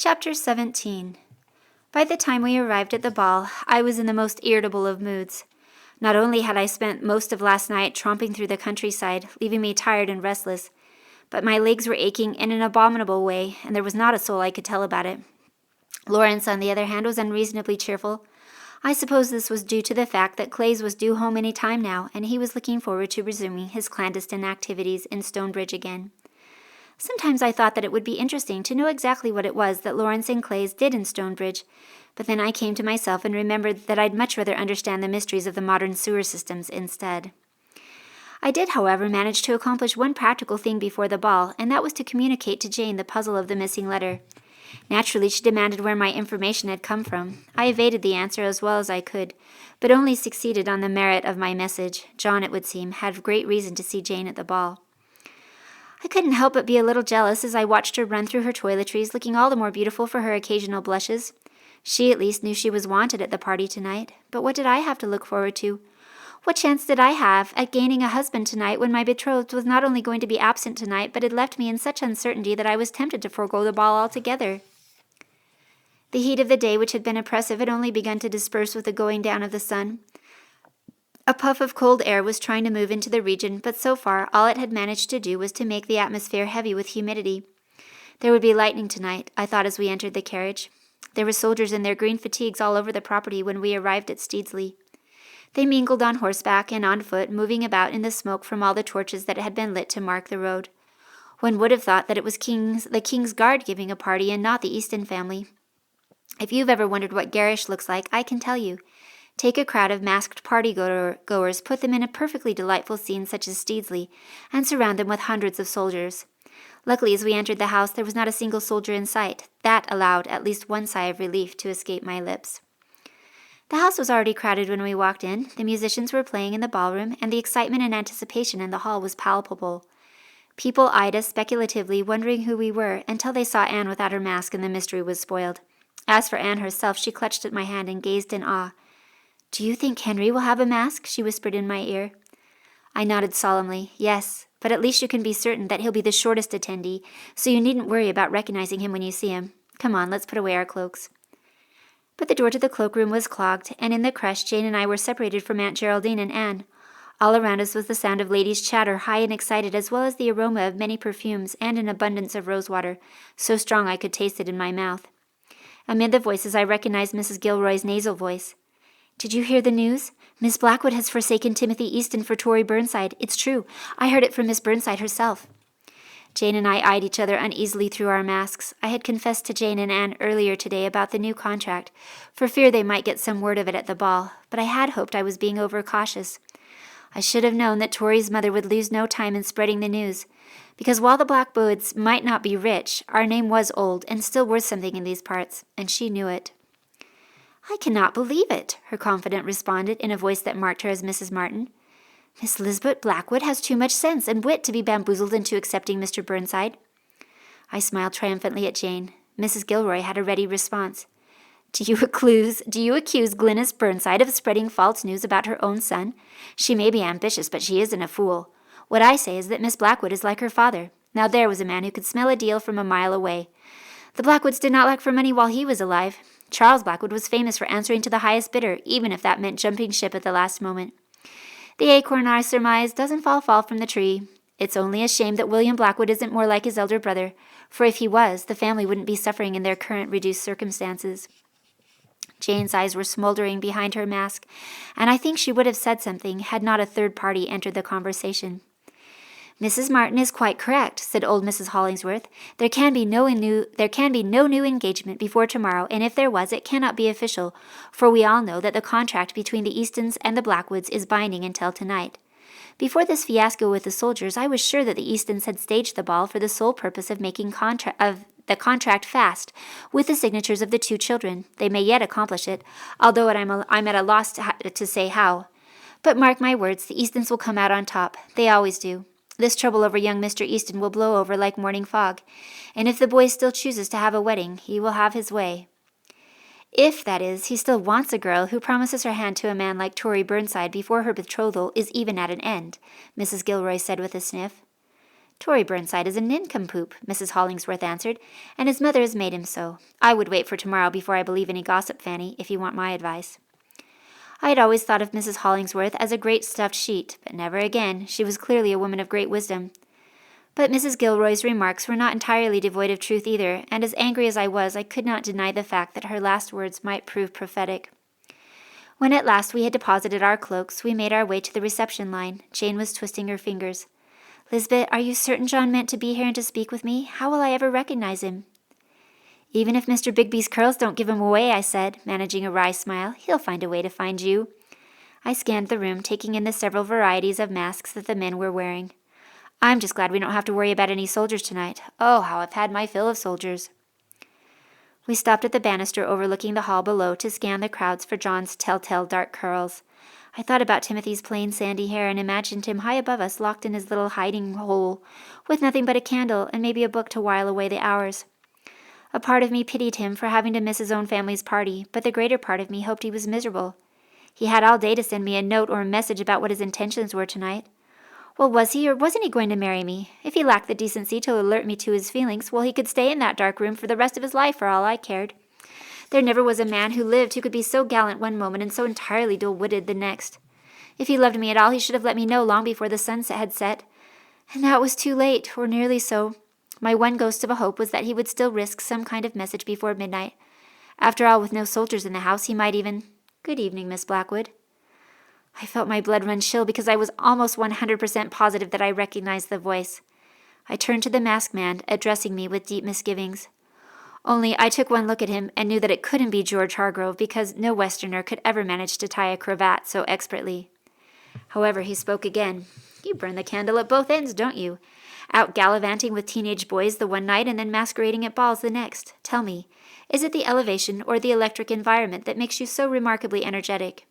Chapter 17. By the time we arrived at the ball, I was in the most irritable of moods. Not only had I spent most of last night tromping through the countryside, leaving me tired and restless, but my legs were aching in an abominable way, and there was not a soul I could tell about it. Lawrence, on the other hand, was unreasonably cheerful. I suppose this was due to the fact that Clays was due home any time now, and he was looking forward to resuming his clandestine activities in Stonebridge again. Sometimes I thought that it would be interesting to know exactly what it was that Lawrence and Clays did in Stonebridge, but then I came to myself and remembered that I'd much rather understand the mysteries of the modern sewer systems instead. I did, however, manage to accomplish one practical thing before the ball, and that was to communicate to Jane the puzzle of the missing letter. Naturally, she demanded where my information had come from. I evaded the answer as well as I could, but only succeeded on the merit of my message. John, it would seem, had great reason to see Jane at the ball. I couldn't help but be a little jealous as I watched her run through her toiletries, looking all the more beautiful for her occasional blushes. She, at least, knew she was wanted at the party tonight, but what did I have to look forward to? What chance did I have at gaining a husband tonight when my betrothed was not only going to be absent tonight, but had left me in such uncertainty that I was tempted to forego the ball altogether? The heat of the day, which had been oppressive, had only begun to disperse with the going down of the sun. A puff of cold air was trying to move into the region, but so far all it had managed to do was to make the atmosphere heavy with humidity. There would be lightning tonight, I thought as we entered the carriage. There were soldiers in their green fatigues all over the property when we arrived at Steedsley. They mingled on horseback and on foot, moving about in the smoke from all the torches that had been lit to mark the road. One would have thought that it was the King's Guard giving a party and not the Easton family. If you've ever wondered what garish looks like, I can tell you. Take a crowd of masked party-goers, put them in a perfectly delightful scene such as Steedsley, and surround them with hundreds of soldiers. Luckily, as we entered the house, there was not a single soldier in sight. That allowed at least one sigh of relief to escape my lips. The house was already crowded when we walked in. The musicians were playing in the ballroom, and the excitement and anticipation in the hall was palpable. People eyed us speculatively, wondering who we were, until they saw Anne without her mask, and the mystery was spoiled. As for Anne herself, she clutched at my hand and gazed in awe. "Do you think Henry will have a mask?" she whispered in my ear. I nodded solemnly. "Yes, but at least you can be certain that he'll be the shortest attendee, so you needn't worry about recognizing him when you see him. Come on, let's put away our cloaks." But the door to the cloakroom was clogged, and in the crush Jane and I were separated from Aunt Geraldine and Anne. All around us was the sound of ladies' chatter, high and excited, as well as the aroma of many perfumes and an abundance of rosewater, so strong I could taste it in my mouth. Amid the voices I recognized Mrs. Gilroy's nasal voice. "Did you hear the news? Miss Blackwood has forsaken Timothy Easton for Tory Burnside. It's true. I heard it from Miss Burnside herself." Jane and I eyed each other uneasily through our masks. I had confessed to Jane and Anne earlier today about the new contract, for fear they might get some word of it at the ball, but I had hoped I was being overcautious. I should have known that Tory's mother would lose no time in spreading the news, because while the Blackwoods might not be rich, our name was old and still worth something in these parts, and she knew it. "I cannot believe it," her confidant responded in a voice that marked her as Mrs. Martin. "Miss Lisbette Blackwood has too much sense and wit to be bamboozled into accepting Mr. Burnside." I smiled triumphantly at Jane. Mrs. Gilroy had a ready response. Do you accuse Glynis Burnside of spreading false news about her own son? She may be ambitious, but she isn't a fool. What I say is that Miss Blackwood is like her father. Now there was a man who could smell a deal from a mile away. The Blackwoods did not lack for money while he was alive. Charles Blackwood was famous for answering to the highest bidder, even if that meant jumping ship at the last moment. The acorn, I surmise, doesn't fall from the tree. It's only a shame that William Blackwood isn't more like his elder brother, for if he was, the family wouldn't be suffering in their current reduced circumstances. Jane's eyes were smoldering behind her mask, and I think she would have said something had not a third party entered the conversation. "Mrs. Martin is quite correct," said old Mrs. Hollingsworth. There can be no new engagement before tomorrow, and if there was, it cannot be official, for we all know that the contract between the Eastons and the Blackwoods is binding until tonight. Before this fiasco with the soldiers, I was sure that the Eastons had staged the ball for the sole purpose of making the contract fast, with the signatures of the two children. They may yet accomplish it, although I'm at a loss to say how. But mark my words, the Eastons will come out on top. They always do. This trouble over young Mr. Easton will blow over like morning fog, and if the boy still chooses to have a wedding, he will have his way. If, that is, he still wants a girl who promises her hand to a man like Tory Burnside before her betrothal is even at an end," Mrs. Gilroy said with a sniff. Tory Burnside is a nincompoop, Mrs. Hollingsworth answered, and his mother has made him so. I would wait for tomorrow before I believe any gossip, Fanny, if you want my advice. I had always thought of Mrs. Hollingsworth as a great stuffed sheet, but never again. She was clearly a woman of great wisdom. But Mrs. Gilroy's remarks were not entirely devoid of truth either, and as angry as I was, I could not deny the fact that her last words might prove prophetic. When at last we had deposited our cloaks, we made our way to the reception line. Jane was twisting her fingers. "Lisbeth, are you certain John meant to be here and to speak with me? How will I ever recognize him?" "Even if Mr. Bigby's curls don't give him away," I said, managing a wry smile, "he'll find a way to find you." I scanned the room, taking in the several varieties of masks that the men were wearing. "I'm just glad we don't have to worry about any soldiers tonight. Oh, how I've had my fill of soldiers." We stopped at the banister overlooking the hall below to scan the crowds for John's telltale dark curls. I thought about Timothy's plain sandy hair and imagined him high above us, locked in his little hiding hole, with nothing but a candle and maybe a book to while away the hours. A part of me pitied him for having to miss his own family's party, but the greater part of me hoped he was miserable. He had all day to send me a note or a message about what his intentions were tonight. Well, was he or wasn't he going to marry me? If he lacked the decency to alert me to his feelings, well, he could stay in that dark room for the rest of his life for all I cared. There never was a man who lived who could be so gallant one moment and so entirely dull-witted the next. If he loved me at all, he should have let me know long before the sunset had set. And now it was too late, or nearly so. My one ghost of a hope was that he would still risk some kind of message before midnight. After all, with no soldiers in the house, he might even— "Good evening, Miss Blackwood." I felt my blood run chill because I was almost 100% positive that I recognized the voice. I turned to the masked man, addressing me with deep misgivings. Only I took one look at him and knew that it couldn't be George Hargrove because no Westerner could ever manage to tie a cravat so expertly. However, he spoke again. "You burn the candle at both ends, don't you? Out gallivanting with teenage boys the one night and then masquerading at balls the next. Tell me, is it the elevation or the electric environment that makes you so remarkably energetic?"